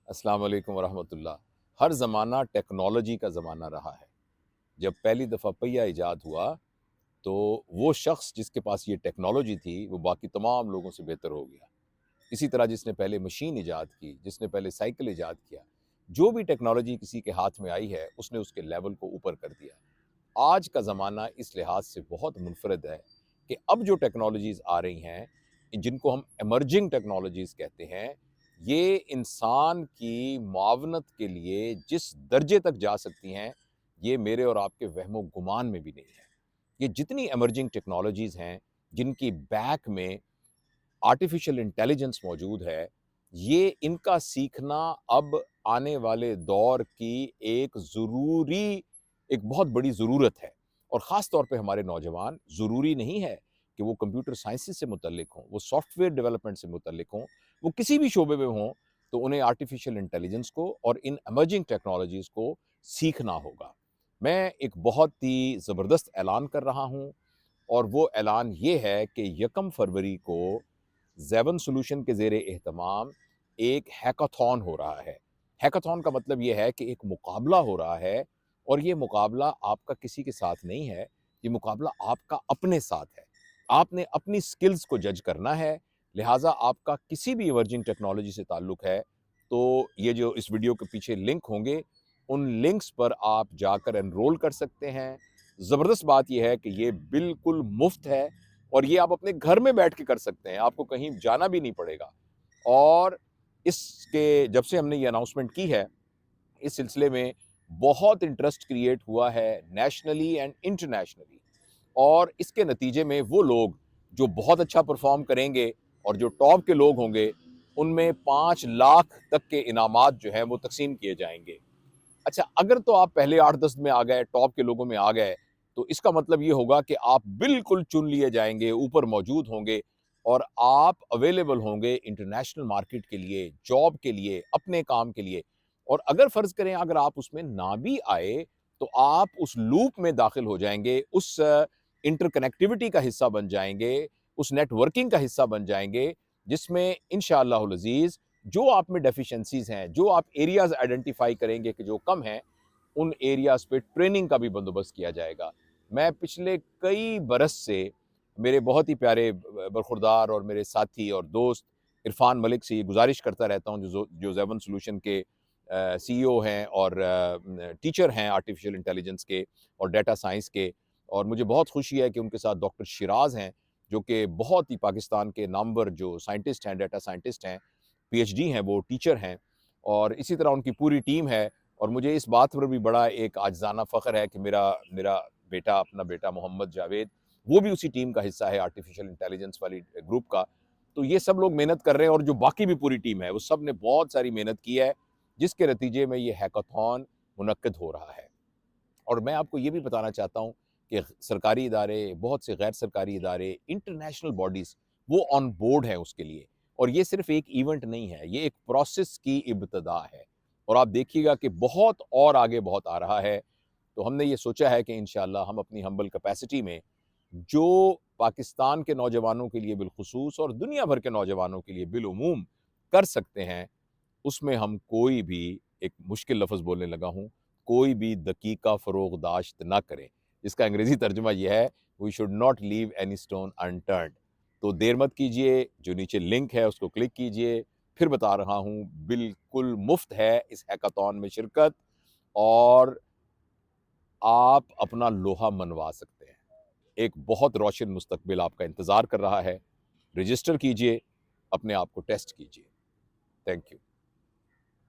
अस्सलाम वालेकुम वरहमतुल्लाह। हर ज़माना टेक्नोलॉजी का ज़माना रहा है। जब पहली दफ़ा पहिया ईजाद हुआ, तो वो शख़्स जिसके पास ये टेक्नोलॉजी थी, वो बाकी तमाम लोगों से बेहतर हो गया। इसी तरह जिसने पहले मशीन ईजाद की, जिसने पहले साइकिल ईजाद किया, जो भी टेक्नोलॉजी किसी के हाथ में आई है, उसने उसके लेवल को ऊपर कर दिया। आज का ज़माना इस लिहाज से बहुत मुनफ़रिद है कि अब जो टेक्नोलॉजीज़ आ रही हैं, जिनको हम इमर्जिंग टेक्नोलॉजीज़ कहते हैं, ये इंसान की मुआवनत के लिए जिस दर्जे तक जा सकती हैं, ये मेरे और आपके वहमो-गुमान में भी नहीं है। ये जितनी इमर्जिंग टेक्नोलॉजीज़ हैं, जिनकी बैक में आर्टिफ़िशियल इंटेलिजेंस मौजूद है, ये इनका सीखना अब आने वाले दौर की एक बहुत बड़ी ज़रूरत है। और ख़ास तौर पे हमारे नौजवान, ज़रूरी नहीं है कि वो कंप्यूटर साइंसेज़ से मुतल्लिक हों, वो सॉफ्टवेयर डेवलपमेंट से मुतल्लिक हों, वो किसी भी शोबे में हों, तो उन्हें आर्टिफ़िशियल इंटेलिजेंस को और इन इमर्जिंग टेक्नोलॉजीज़ को सीखना होगा। मैं एक बहुत ही ज़बरदस्त ऐलान कर रहा हूँ, और वो ऐलान ये है कि यकम फरवरी को ज़ेवन सॉल्यूशन के ज़ेरे एहतमाम एक हैकाथॉन हो रहा है। हैकाथॉन का मतलब ये है कि एक मुकाबला हो रहा है, और ये मुकाबला आपका किसी के साथ नहीं है, ये मुकाबला आपका अपने साथ है। आपने अपनी स्किल्स को जज करना है, लिहाज़ा आपका किसी भी इमर्जिंग टेक्नोलॉजी से ताल्लुक है, तो ये जो इस वीडियो के पीछे लिंक होंगे, उन लिंक्स पर आप जाकर एनरोल कर सकते हैं। ज़बरदस्त बात ये है कि ये बिल्कुल मुफ़्त है, और ये आप अपने घर में बैठ के कर सकते हैं, आपको कहीं जाना भी नहीं पड़ेगा। और इसके जब से हमने ये अनाउंसमेंट की है, इस सिलसिले में बहुत इंटरेस्ट क्रिएट हुआ है नेशनली एंड इंटरनेशनली, और इसके नतीजे में वो लोग जो बहुत अच्छा परफॉर्म करेंगे और जो टॉप के लोग होंगे, उनमें 5 लाख तक के इनामात जो हैं वो तकसीम किए जाएंगे। अच्छा, अगर तो आप पहले 8-10 में आ गए, टॉप के लोगों में आ गए, तो इसका मतलब ये होगा कि आप बिल्कुल चुन लिए जाएँगे, ऊपर मौजूद होंगे, और आप अवेलेबल होंगे इंटरनेशनल मार्केट के लिए, जॉब के लिए, अपने काम के लिए। और अगर फ़र्ज़ करें अगर आप उसमें ना भी आए, तो आप उस लूप में दाखिल हो जाएँगे, उस इंटरकनेक्टिविटी का हिस्सा बन जाएँगे, उस नेटवर्किंग का हिस्सा बन जाएँगे, जिसमें इंशाअल्लाहुल अज़ीज़ जो आप में डेफिशिएंसीज़ हैं, जो आप एरियाज़ आइडेंटिफ़ाई करेंगे कि जो कम हैं, उन एरियाज़ पे ट्रेनिंग का भी बंदोबस्त किया जाएगा। मैं पिछले कई बरस से मेरे बहुत ही प्यारे बरखुरदार और मेरे साथी और दोस्त इरफ़ान मलिक से ये गुज़ारिश करता रहता हूँ, जो ज़ेवन सॉल्यूशन के सीईओ हैं और टीचर हैं आर्टिफ़िशियल इंटेलिजेंस के और डेटा साइंस के। और मुझे बहुत खुशी है कि उनके साथ डॉक्टर शिराज़ हैं, जो कि बहुत ही पाकिस्तान के नामवर जो साइंटिस्ट हैं, डेटा साइंटिस्ट हैं, पीएचडी हैं, वो टीचर हैं, और इसी तरह उनकी पूरी टीम है। और मुझे इस बात पर भी बड़ा एक आजिज़ाना फ़ख्र है कि मेरा मेरा बेटा, अपना बेटा मोहम्मद जावेद, वो भी उसी टीम का हिस्सा है, आर्टिफ़िशियल इंटेलिजेंस वाली ग्रुप का। तो ये सब लोग मेहनत कर रहे हैं, और जो बाकी भी पूरी टीम है, वो सब ने बहुत सारी मेहनत की है, जिसके नतीजे में ये हैकाथॉन मुनक्किद हो रहा है। और मैं आपको ये भी बताना चाहता हूँ कि सरकारी इदारे, बहुत से गैर सरकारी इदारे, इंटरनेशनल बॉडीज़, वो ऑन बोर्ड हैं उसके लिए। और ये सिर्फ़ एक इवेंट नहीं है, ये एक प्रोसेस की इब्तिदा है, और आप देखिएगा कि बहुत और आगे बहुत आ रहा है। तो हमने ये सोचा है कि इंशाअल्लाह हम अपनी हम्बल कैपेसिटी में जो पाकिस्तान के नौजवानों के लिए बिलख़ुसूस और दुनिया भर के नौजवानों के लिए बिलउमूम कर सकते हैं, उसमें हम कोई भी, एक मुश्किल लफ़्ज़ बोलने लगा हूँ, कोई भी दकीका फ़रोग़दाश्त ना करें। इसका अंग्रेज़ी तर्जुमा ये है, we should not leave any stone unturned. तो देर मत कीजिए, जो नीचे लिंक है उसको क्लिक कीजिए। फिर बता रहा हूँ, बिल्कुल मुफ़्त है इस हैकाथॉन में शिरकत, और आप अपना लोहा मनवा सकते हैं। एक बहुत रोशन मुस्तक़बिल आपका इंतज़ार कर रहा है। रजिस्टर कीजिए, अपने आप को टेस्ट कीजिए। Thank you.